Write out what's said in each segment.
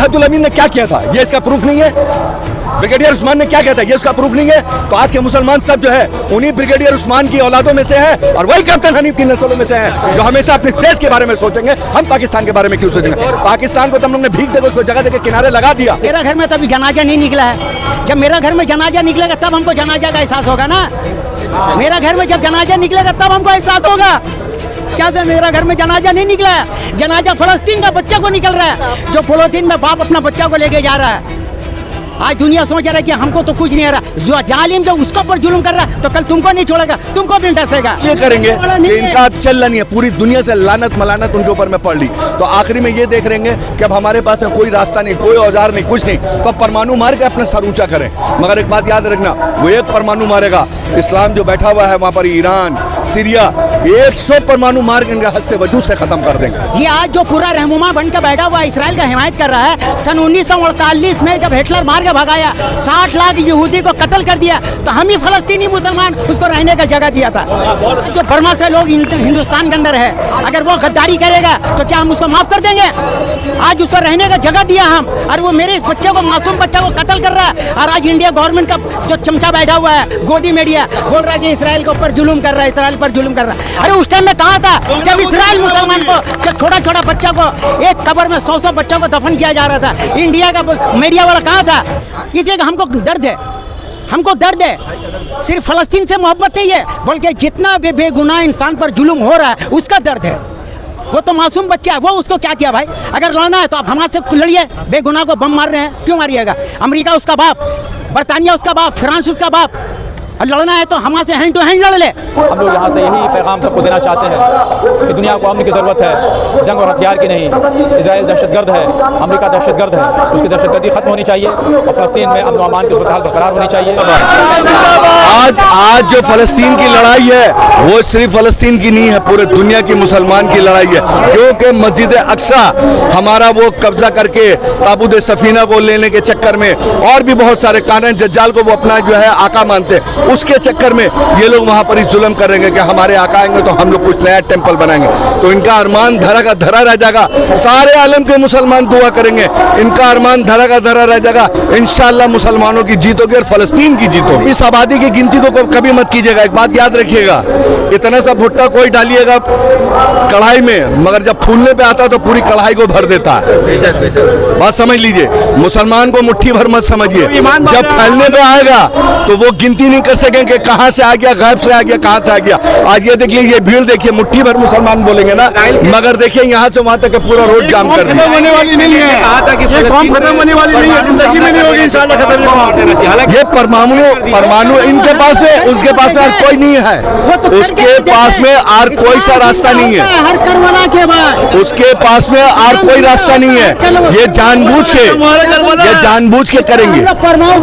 हद्दुल अमीन ने क्या किया था, ये इसका प्रूफ नहीं है? ब्रिगेडियर उस्मान ने क्या किया था, ये उसका प्रूफ नहीं है? तो आज के मुसलमान सब जो है उन्हीं ब्रिगेडियर उस्मान की औलादों में से है और वही कैप्टन हनीफ की नस्लों में से है जो हमेशा अपने देश के बारे में सोचेंगे। हम पाकिस्तान के बारे में क्यों सोचेंगे? पाकिस्तान को तो हम लोग ने भीख देकर उसको जगह देकर किनारे लगा दिया। मेरा घर में तो अभी जनाजा नहीं निकला है। जब मेरा घर में जनाजा निकलेगा तब हमको जनाजा का एहसास होगा ना। मेरा घर में जब जनाजा निकलेगा तब हमको एहसास होगा। क्या था, मेरा घर में जनाजा नहीं निकला है। जनाजा फलस्तीन का बच्चा को निकल रहा है, जो पॉलिथीन में बाप अपना बच्चा को लेके जा रहा है। आज दुनिया सोच रहा है कि हमको तो कुछ नहीं आ रहा। जो जालिम जो उसके ऊपर जुल्म कर रहा है तो कल तुमको नहीं छोड़ेगा, तुमको भी डसेगा। ये करेंगे कि इनका चल नहीं है, पूरी दुनिया से लानत मलानत उनके ऊपर में पड़ ली। तो आखिरी में ये देख रहेंगे कि अब हमारे पास में कोई रास्ता नहीं, कोई औजार नहीं, कुछ नहीं, तो अब परमाणु मार के अपना सर ऊंचा करें। मगर एक बात याद रखना, वो एक परमाणु मारेगा, इस्लाम जो बैठा हुआ है वहाँ पर ईरान, सीरिया, 100 परमाणु मार के इनका हस्ते वजूद से खत्म कर देंगे। ये आज जो पूरा रहनुमा बनकर बैठा हुआ इसराइल का हिमायत कर रहा है, सन 1948 में जब हिटलर मार के भगाया, 60 लाख यहूदी को कत्ल कर दिया, तो हम ही फलस्तीनी मुसलमान उसको रहने का जगह दिया था। जो बर्मा से लोग हिंदुस्तान के अंदर है, अगर वो गद्दारी करेगा तो क्या हम उसको माफ कर देंगे? आज उसको रहने का जगह दिया हम, और वो मेरे इस बच्चे को, मासूम बच्चा को कत्ल कर रहा है। और आज इंडिया गवर्नमेंट का जो चमचा बैठा हुआ है, गोदी मीडिया, बोल रहा है कि इसराइल के ऊपर जुल्म कर रहा है, इसराइल पर जुल्म कर रहा है। अरे उस टाइम में कहा था जब इसराइल मुसलमान को, जब छोटा छोटा बच्चा को एक कब्र में 100 बच्चों को दफन किया जा रहा था, इंडिया का मीडिया वाला कहा था इसे हमको दर्द है, हमको दर्द है। सिर्फ फलस्तीन से मोहब्बत नहीं है, बल्कि जितना भी बेगुनाह इंसान पर जुल्म हो रहा है उसका दर्द है। वो तो मासूम बच्चा है, वो उसको क्या किया भाई? अगर लड़ना है तो आप हमारे से लड़िए। बेगुनाह को बम मार रहे हैं, क्यों मारिएगा? अमेरिका उसका बाप, बर्तानिया उसका बाप, फ्रांस उसका बाप। और लड़ना है तो हमारे से हैंड टू हैंड लड़ ले। हम लोग यहाँ से यही पैगाम सबको देना चाहते हैं कि दुनिया को अमन की ज़रूरत है, जंग और हथियार की नहीं। इजराइल दहशतगर्द है, अमेरिका दहशतगर्द है, उसकी दहशतगर्दी खत्म होनी चाहिए और फ़लस्तीन में अमन व अमान की सूरत हाल बरकरार होनी चाहिए। आज जो फ़लस्तीन की लड़ाई है वो सिर्फ फ़लस्तीन की नहीं है, पूरे दुनिया की मुसलमान की लड़ाई है। क्योंकि मस्जिद अक्सा हमारा वो कब्जा करके ताबूत सफीना को लेने के चक्कर में, और भी बहुत सारे कानून जज्जाल को वो अपना जो है आका मानते, उसके चक्कर में ये लोग वहाँ पर ही जुल्म करेंगे कि हमारे आका आएंगे तो हम लोग कुछ नया टेम्पल बनाएंगे। तो इनका अरमान धरा का धरा रह जाएगा। सारे आलम के मुसलमान दुआ करेंगे, इनका अरमान धरा का धरा रह जाएगा। इंशाअल्लाह मुसलमानों की जीत होगी और फ़लस्तीन की जीत होगी। इस आबादी की गिनती को कभी मत कीजिएगा। एक बात याद रखिएगा, इतना सा भुट्टा कोई डालिएगा कढ़ाई में, मगर जब फूलने पे आता तो पूरी कढ़ाई को भर देता है। बात समझ लीजिए, मुसलमान को मुट्ठी भर मत समझिए। जब फैलने पे आएगा तो वो गिनती नहीं कर सकेंगे कहां से आ गया, गायब से आ गया, कहां से आ गया। आज ये देखिए, ये भीड़ देखिए, मुट्ठी भर मुसलमान बोलेंगे ना, मगर देखिए यहाँ से वहां तक पूरा रोड जाम कर दिया। होने वाली नहीं है, ये कौम खत्म होने वाली नहीं है, जिंदगी में नहीं होगी इंशाअल्लाह खत्म। ये परमाणु इनके पास में, उसके पास में और कोई नहीं है, उसके पास में और कोई सा रास्ता नहीं है, उसके पास में और कोई रास्ता नहीं है। ये जानबूझ के करेंगे,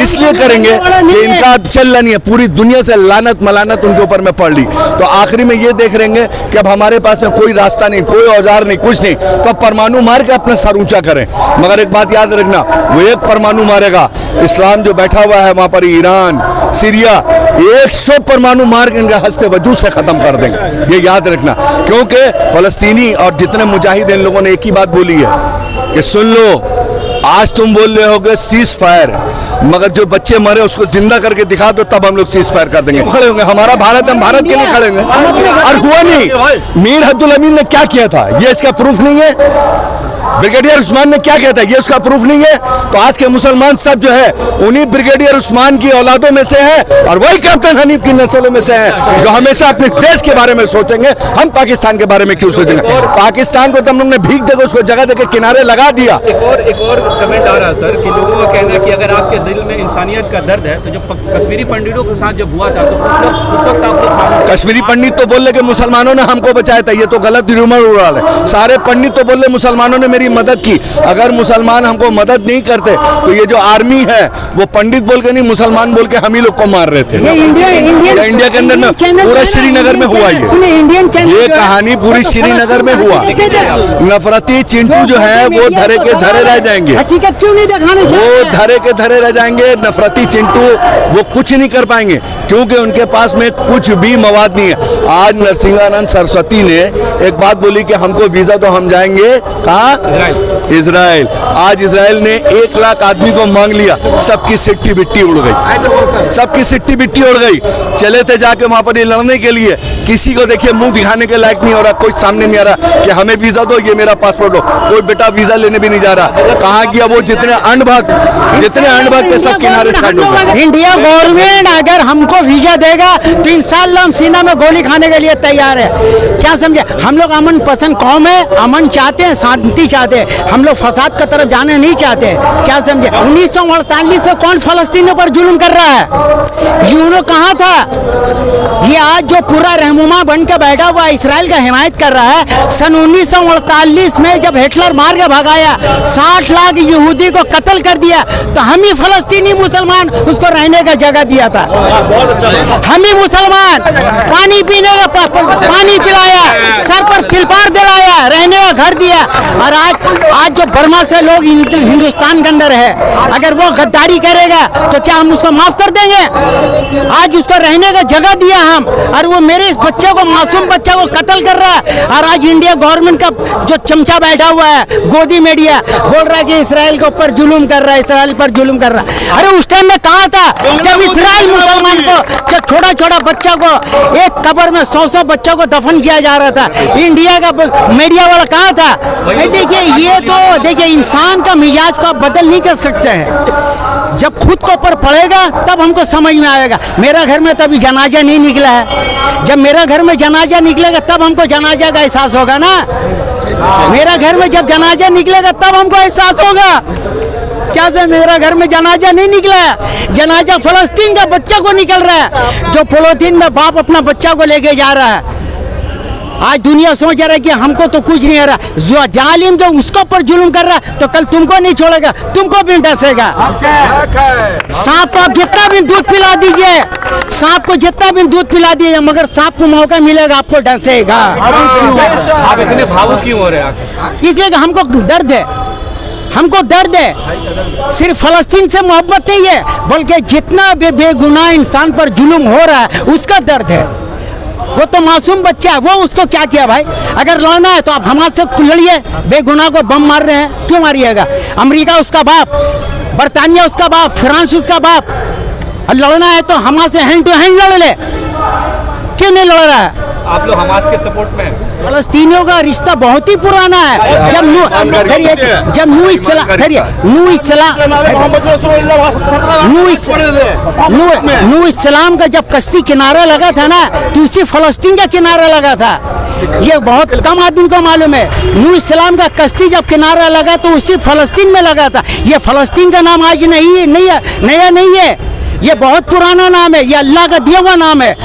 इसलिए करेंगे कि इनका चल नहीं है, पूरी दुनिया से लानत मलानत उनके ऊपर में पड़ ली। तो आखिरी में ये देख रहेंगे कि अब हमारे पास में कोई रास्ता नहीं, कोई औजार नहीं, कुछ नहीं, तो अब परमाणु मार के अपना सर ऊंचा करें। मगर एक बात याद रखना, वो एक परमाणु मारेगा, इस्लाम जो बैठा हुआ है वहाँ पर ईरान, सीरिया, 100 परमाणु मार के इनके हस्ते वजूद से खत्म कर देंगे। ये याद रखना, क्योंकि फलस्तीनी और जितने मुजाहिद इन लोगों ने एक ही बात बोली है कि सुन लो, आज तुम बोल रहे होगे सीज फायर, मगर जो बच्चे मरे उसको जिंदा करके दिखा दो, तब हम लोग सीज फायर कर देंगे, खड़े होंगे। हमारा भारत, हम भारत के लिए खड़े होंगे। और हुआ नहीं। मीर हद्दुल अमीन ने क्या किया था, ये इसका प्रूफ नहीं है? ब्रिगेडियर उस्मान ने क्या किया था, ये उसका प्रूफ नहीं है? तो आज के मुसलमान सब जो है उन्हीं ब्रिगेडियर उस्मान की औलादों में से है और वही कैप्टन हनीफ की नस्लों में से है जो हमेशा अपने देश के बारे में सोचेंगे। हम पाकिस्तान के बारे में क्यों सोचेंगे? पाकिस्तान को तो हम लोग ने भीख देकर उसको जगह देकर किनारे लगा दिया। एक और कमेंट आ रहा है सर कि लोगों का कहना है कि अगर आपके दिल में इंसानियत का दर्द है तो जब कश्मीरी पंडितों के साथ जब हुआ था तो उस वक्त आप लोग, कश्मीरी पंडित तो बोल रहे कि मुसलमानों ने हमको बचाया था, ये तो गलत रूमर उड़ा रहे। सारे पंडित तो बोल रहे मुसलमानों ने मेरी मदद की। अगर मुसलमान हमको मदद नहीं करते तो ये जो आर्मी है वो पंडित बोल के नहीं, मुसलमान बोल के हम ही लोग को मार रहे थे। इंडिया के अंदर में पूरा श्रीनगर में हुआ ये कहानी पूरी श्रीनगर में हुआ। नफरती चिंटू जो है वो धरे के धरे रह जाएंगे, वो धरे के धरे रह जाएंगे। नफरती चिंटू वो कुछ नहीं कर पाएंगे क्योंकि उनके पास में कुछ भी मवाद नहीं है। आज नरसिंहानंद सरस्वती ने एक बात बोली कि हमको वीजा तो हम जाएंगे कहाँ, इजराइल आज इजराइल ने 1 लाख आदमी को मांग लिया, सबकी सिट्टी बिट्टी उड़ गई, सबकी सिट्टी बिट्टी उड़ गई। चले थे जाके वहां पर ये लड़ने के लिए, किसी को देखिए मुंह दिखाने के लायक नहीं हो रहा, कोई सामने नहीं आ रहा कि हमें वीजा दो, ये मेरा पासपोर्ट हो, कोई बेटा वीजा लेने भी नहीं जा रहा। कहाँ गया वो जितने अंधभक्त थे सब किनारे साइड हो गए। इंडिया गवर्नमेंट अगर हमको वीजा देगा तो इंशाअल्लाह हम सीना में गोली खाने के लिए तैयार है। क्या समझे, हम लोग अमन पसंद कौम है, अमन चाहते हैं, शांति चाहते हैं, हम लोग फसाद की तरफ जाने नहीं चाहते। क्या समझे, 1948 से कौन फलस्तीनियों पर जुल्म कर रहा है? यूनो कहाँ था? ये आज जो पूरा रहनुमा बन के बैठा हुआ इसराइल का हिमायत कर रहा है। सन 1948 में जब हिटलर मार के भगाया, 60 लाख यहूदी को कत्ल कर दिया, तो हम ही फलस्तीनी मुसलमान उसको रहने का जगह दिया था। हम ही मुसलमान पानी पीने का पानी पिलाया, सर पर तिलपार दिलाया, रहने का घर दिया। और आज जो बर्मा से लोग हिंदुस्तान के अंदर है, अगर वो गद्दारी करेगा तो क्या हम उसको माफ कर देंगे? आज उसको रहने का जगह दिया हम, और वो मेरे इस बच्चे को, मासूम बच्चे को कत्ल कर रहा है। और आज इंडिया गवर्नमेंट का जो चमचा बैठा हुआ है, गोदी मीडिया, बोल रहा है कि इसराइल के ऊपर जुल्म कर रहा है, इसराइल पर जुल्म कर रहा है। अरे उस टाइम में कहा था जब इसराइल मुसलमान को, जब छोटा छोटा बच्चा को एक कब्र में 100 बच्चों को दफन किया जा रहा था, इंडिया का मीडिया वाला कहा था? देखिए ये तो देखिए इंसान का मिजाज को आप बदल नहीं कर सकते हैं। जब खुद को ऊपर पड़ेगा तब हमको समझ में आएगा। मेरा घर में तो अभी जनाजा नहीं निकला है, जब मेरा घर में जनाजा निकलेगा तब हमको जनाजा का एहसास होगा ना। मेरा घर में जब जनाजा निकलेगा तब हमको एहसास होगा। क्या से मेरा घर में जनाजा नहीं निकला है, जनाजा फलस्तीन का बच्चा को निकल रहा है, जो पॉलिथीन में बाप अपना बच्चा को लेके जा रहा है। आज दुनिया सोच रहा है कि हमको तो कुछ नहीं आ रहा, जो जालिम जो उसको पर जुल्म कर रहा है तो कल तुमको नहीं छोड़ेगा, तुमको भी डसेगा। सांप को आप जितना भी दूध पिला दीजिए, सांप को जितना भी दूध पिला दीजिए, मगर सांप को मौका मिलेगा आपको डसेगा। आप इतने भावुक क्यों हो रहे हैं? इसलिए हमको दर्द है, हमको दर्द है। सिर्फ फलस्तीन से मोहब्बत नहीं है, बल्कि जितना बेगुनाह इंसान पर जुल्म हो रहा है उसका दर्द है। वो तो मासूम बच्चा है, वो उसको क्या किया भाई? अगर लड़ना है तो आप हमारे से लड़िए, बेगुनाह को बम मार रहे हैं, क्यों मारिएगा? अमेरिका उसका बाप, बरतानिया उसका बाप, फ्रांस उसका बाप। और लड़ना है तो हमारे से हैंड टू हैंड लड़ ले, क्यों नहीं लड़ रहा है? आप लोग हमास के सपोर्ट में हैं? फलस्तीनियों का रिश्ता बहुत ही पुराना है। जब नू इस्लाम का जब कश्ती किनारा लगा था ना, तो उसी फलस्तीन का किनारा लगा था। ये बहुत कम आदमी को मालूम है। नू इस्लाम का कश्ती जब किनारा लगा तो उसी फलस्तीन में लगा था। ये फलस्तीन का नाम आज नहीं है, नया नहीं है, ये बहुत पुराना नाम है, ये अल्लाह का दिया हुआ नाम है।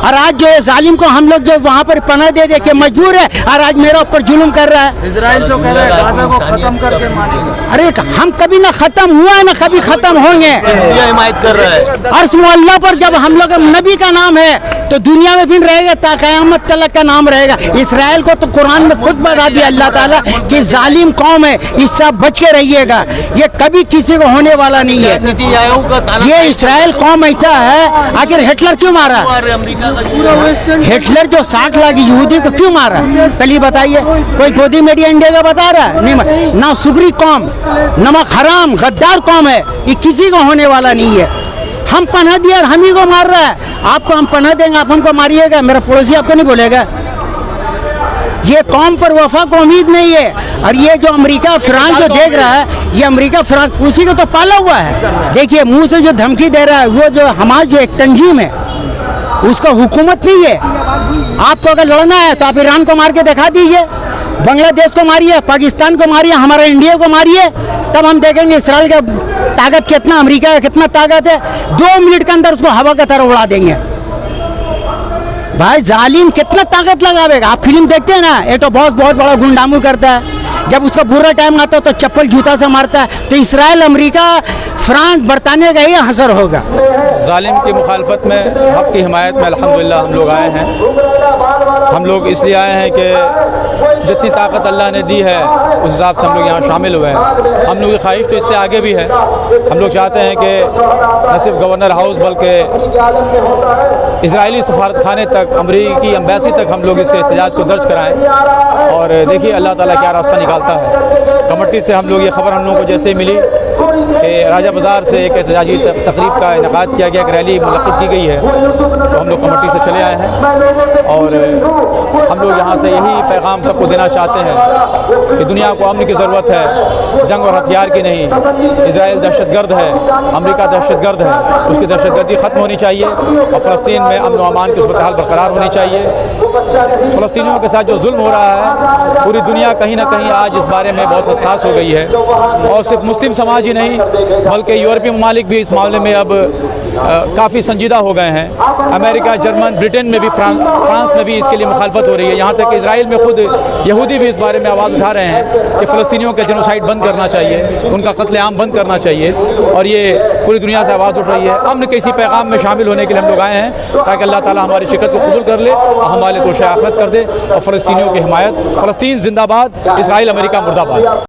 और आज जो है जालिम को हम लोग जो वहाँ पर पनाह दे दे के मजबूर है, और आज मेरा ऊपर जुल्म कर रहा है। इजराइल जो कह रहा है गाजा को खत्म करके मारेगा। अरे हम कभी ना खत्म हुआ है ना कभी खत्म होंगे। हिमायत कर रहा है। अर्श मुअल्ला पर जब हम लोग नबी का नाम है तो दुनिया में भी रहेगा, ता क़यामत तक का नाम रहेगा। इसराइल को तो कुरान में खुद बता दिया अल्लाह ताला कि जालिम कौम है, इससे बच के रहिएगा, ये कभी किसी को होने वाला नहीं है। नीति आयोग का ताना ये इसराइल कौम ऐसा है। आखिर हिटलर क्यों मारा? अमेरिका का हिटलर जो 60 लाख यहूदी को क्यों मारा? पहले बताइए, कोई गोदी मीडिया इंडिया का बता रहा है? नहीं। ना सुगरी कौम, नमक हराम गद्दार कौम है, ये किसी को होने वाला नहीं है। हम पनाह दिया और हम ही को मार रहा है। आपको हम पनाह देंगे, आप हमको मारिएगा, मेरा पड़ोसी आपको नहीं बोलेगा। ये कौम पर वफा को उम्मीद नहीं है। और ये जो अमेरिका फ्रांस जो देख रहा है, ये अमेरिका फ्रांस उसी को तो पाला हुआ है। देखिए मुंह से जो धमकी दे रहा है, वो जो हमारा जो एक तंजीम है उसका हुकूमत नहीं है। आपको अगर लड़ना है तो आप ईरान को मार के दिखा दीजिए, बांग्लादेश को मारिए, पाकिस्तान को मारिए, हमारा इंडिया को मारिए, तब हम देखेंगे इसराइल का ताकत कितना, अमेरिका का कितना ताकत है। 2 मिनट के अंदर उसको हवा की तरह उड़ा देंगे। भाई जालिम कितना ताकत लगावेगा? आप फिल्म देखते हैं ना, ये तो बहुत बड़ा गुंडामू करता है। जब उसका बुरा टाइम आता है तो चप्पल जूता से मारता है। तो इसराइल, अमेरिका, फ्रांस बरतानिया का ही हसर होगा। जालिम की मुखालफत में, हक़ की हिमायत में अल्हम्दुलिल्लाह हम लोग आए हैं। हम लोग इसलिए आए हैं कि जितनी ताकत अल्लाह ने दी है उस हिसाब से हम लोग यहाँ शामिल हुए हैं। हम लोग की ख्वाहिश तो इससे आगे भी है। हम लोग चाहते हैं कि न सिर्फ गवर्नर हाउस बल्कि इजरायली सफारतखाने तक, अमरीकी एम्बेसी तक हम लोग इस एहतजाज को दर्ज कराएँ। और देखिए अल्लाह ताला क्या रास्ता निकालता है। कमेटी से हम लोग ये खबर हम लोगों को जैसे ही मिली कि राजा बाज़ार से एक एहतजाजी तकरीब का इनेकाद किया गया, एक रैली मुनक़्क़िद की गई है, तो हम लोग कमेटी से चले आए हैं। और हम लोग यहाँ से यही पैगाम सबको देना चाहते हैं कि दुनिया को अमन की ज़रूरत है, जंग और हथियार की नहीं। इजराइल दहशतगर्द है, अमेरिका दहशतगर्द है, उसकी दहशतगर्दी ख़त्म होनी चाहिए और फ़लस्तीन में अमन व अमान की सूरत हाल बरकरार होनी चाहिए। फ़लस्तीनियों के साथ जो जुल्म हो रहा है, पूरी दुनिया कहीं ना कहीं आज इस बारे में बहुत हसास हो गई है। और सिर्फ मुस्लिम समाज ही नहीं बल्कि यूरोपीय ममालिक भी इस मामले में अब काफ़ी संजीदा हो गए हैं। अमेरिका, जर्मन, ब्रिटेन में भी, फ्रांस में भी इसके लिए मुखालफत हो रही है। यहाँ तक कि इसराइल में खुद यहूदी भी इस बारे में आवाज़ उठा रहे हैं कि फ़लस्तीनियों के जेनोसाइड बंद करना चाहिए, उनका कत्लेआम बंद करना चाहिए। और ये पूरी दुनिया से आवाज़ उठ रही है। अमन के इसी पैगाम में शामिल होने के लिए हम लोग आए हैं ताकि अल्लाह ताला हमारी शिकत को कबूल कर ले और हमारे तोशे आखिरत कर दे और फ़लस्तीनियों की हिमायत। फ़लस्तीन जिंदाबाद, इसराइल अमेरिका मुर्दाबाद।